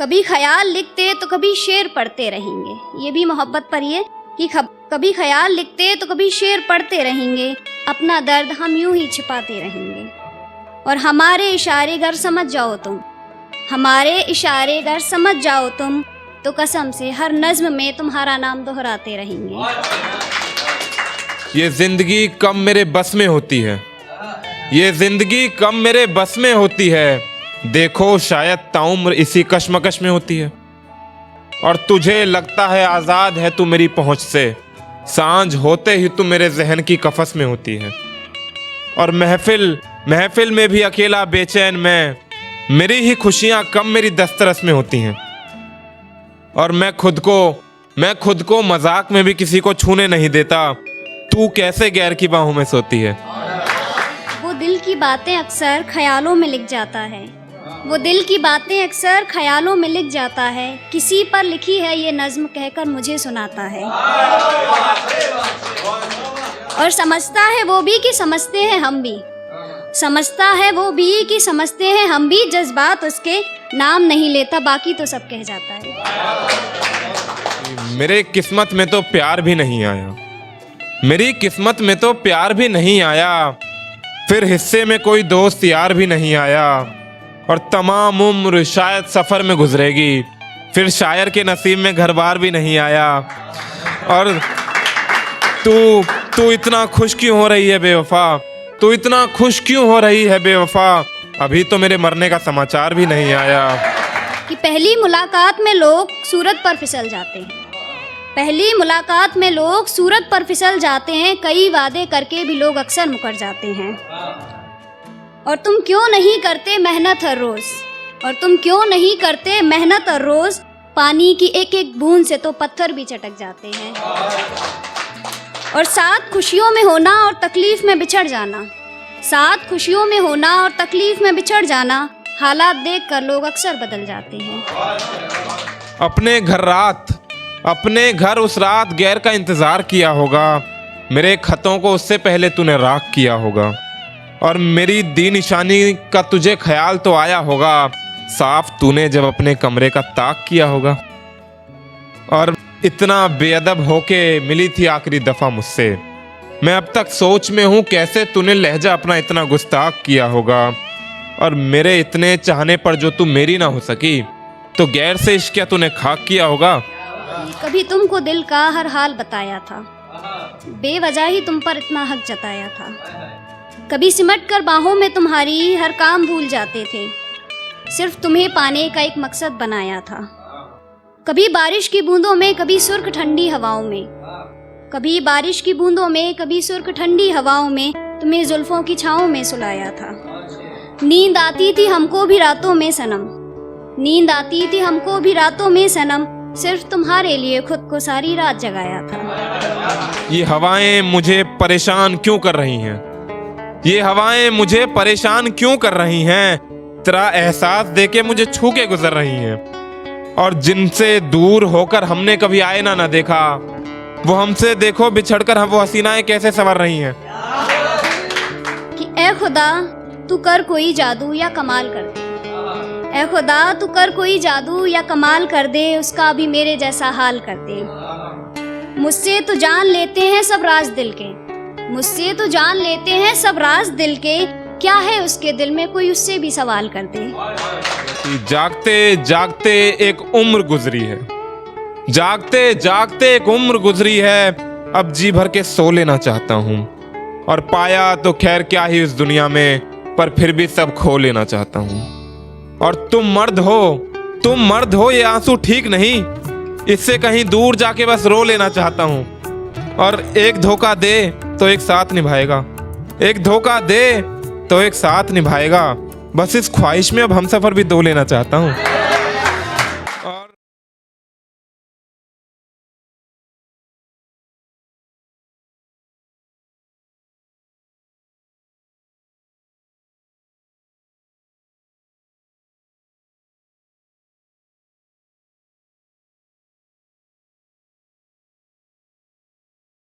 कभी ख्याल लिखते तो कभी शेर पढ़ते रहेंगे। ये भी मोहब्बत पर ही है कि कभी ख्याल लिखते तो कभी शेर पढ़ते रहेंगे, अपना दर्द हम यूं ही छिपाते रहेंगे। और हमारे इशारे अगर समझ जाओ तुम, हमारे इशारे अगर समझ जाओ तुम, तो कसम से हर नज्म में तुम्हारा नाम दोहराते रहेंगे। ये जिंदगी कम मेरे बस में होती है, ये जिंदगी कम मेरे बस में होती है, देखो शायद ताउम्र इसी कश्मकश में होती है। और तुझे लगता है आज़ाद है तू मेरी पहुँच से, सांझ होते ही तू मेरे जहन की कफस में होती है। और महफिल में भी अकेला बेचैन मैं, मेरी ही खुशियाँ कम मेरी दस्तरस में होती हैं। और मैं खुद को मजाक में भी किसी को छूने नहीं देता, तू कैसे गैर की बाहों में सोती है। वो दिल की बातें अक्सर ख्यालों में लिख जाता है, वो दिल की बातें अक्सर ख्यालों में लिख जाता है, किसी पर लिखी है ये नज्म कहकर मुझे सुनाता है। और समझता है वो भी कि समझते हैं हम भी, समझता है वो भी कि समझते हैं हम भी, जज्बात उसके नाम नहीं लेता बाकी तो सब कह जाता है। मेरे किस्मत में तो प्यार भी नहीं आया, मेरी किस्मत में तो प्यार भी नहीं आया, फिर हिस्से में कोई दोस्त यार भी नहीं आया। और तमाम उम्र शायद सफ़र में गुजरेगी, फिर शायर के नसीब में घर बार भी नहीं आया। और तू इतना खुश क्यों हो रही है बेवफा, तू इतना खुश क्यों हो रही है बेवफा, अभी तो मेरे मरने का समाचार भी नहीं आया। कि पहली मुलाकात में लोग सूरत पर फिसल जाते हैं, पहली मुलाकात में लोग सूरत पर फिसल जाते हैं, कई वादे करके भी लोग अक्सर मुकर जाते हैं। और तुम क्यों नहीं करते मेहनत हर रोज़, और तुम क्यों नहीं करते मेहनत हर रोज़, पानी की एक एक बूंद से तो पत्थर भी चटक जाते हैं। और साथ खुशियों में होना और तकलीफ़ में बिछड़ जाना, साथ खुशियों में होना और तकलीफ़ में बिछड़ जाना, हालात देखकर लोग अक्सर बदल जाते हैं। अपने घर उस रात गैर का इंतज़ार किया होगा, मेरे खतों को उससे पहले तूने राख किया होगा। और मेरी दी निशानी का तुझे ख्याल तो आया होगा, साफ तूने जब अपने कमरे का ताक किया होगा। और इतना बेअदब होके मिली थी आखिरी दफ़ा मुझसे, मैं अब तक सोच में हूँ कैसे तूने लहजा अपना इतना गुस्ताख किया होगा। और मेरे इतने चाहने पर जो तू मेरी ना हो सकी, तो गैर से इश्क क्या तूने खाक किया होगा। कभी तुमको दिल का हर हाल बताया था, बेवजह ही तुम पर इतना हक जताया था, कभी सिमट कर बाहों में तुम्हारी हर काम भूल जाते थे, सिर्फ तुम्हें पाने का एक मकसद बनाया था। कभी बारिश की बूंदों में, कभी सुर्ख ठंडी हवाओं में, कभी बारिश की बूंदों में, कभी सुर्ख ठंडी हवाओं में, तुम्हें जुल्फों की छाँव में सुलाया था। नींद आती थी हमको भी रातों में सनम, नींद आती थी हमको भी रातों में सनम, सिर्फ तुम्हारे लिए खुद को सारी रात जगाया था। ये हवाएं मुझे परेशान क्यों कर रही हैं, ये हवाएं मुझे परेशान क्यों कर रही हैं, तेरा एहसास देके मुझे छू के गुजर रही हैं। और जिनसे दूर होकर हमने कभी आईना ना देखा, वो हमसे देखो बिछड़कर हम वो हसीनाएं कैसे संवर रही हैं। कि ए खुदा तू कर कोई जादू या कमाल कर दे, ए खुदा तू कर कोई जादू या कमाल कर दे, उसका भी मेरे जैसा हाल कर दे। मुझसे तो जान लेते हैं सब राज दिल के, मुझसे तो जान लेते हैं सब राज दिल के, क्या है उसके दिल में कोई उससे भी सवाल कर दे। जागते जागते एक उम्र गुजरी है, जागते जागते एक उम्र गुजरी है, अब जी भर के सो लेना चाहता हूँ। और पाया तो खैर क्या ही इस दुनिया में, पर फिर भी सब खो लेना चाहता हूँ। और तुम मर्द हो ये आंसू ठीक नहीं, इससे कहीं दूर जाके बस रो लेना चाहता हूँ। और एक धोखा दे तो एक साथ निभाएगा, एक धोखा दे तो एक साथ निभाएगा, बस इस ख्वाहिश में अब हमसफर भी दो लेना चाहता हूँ।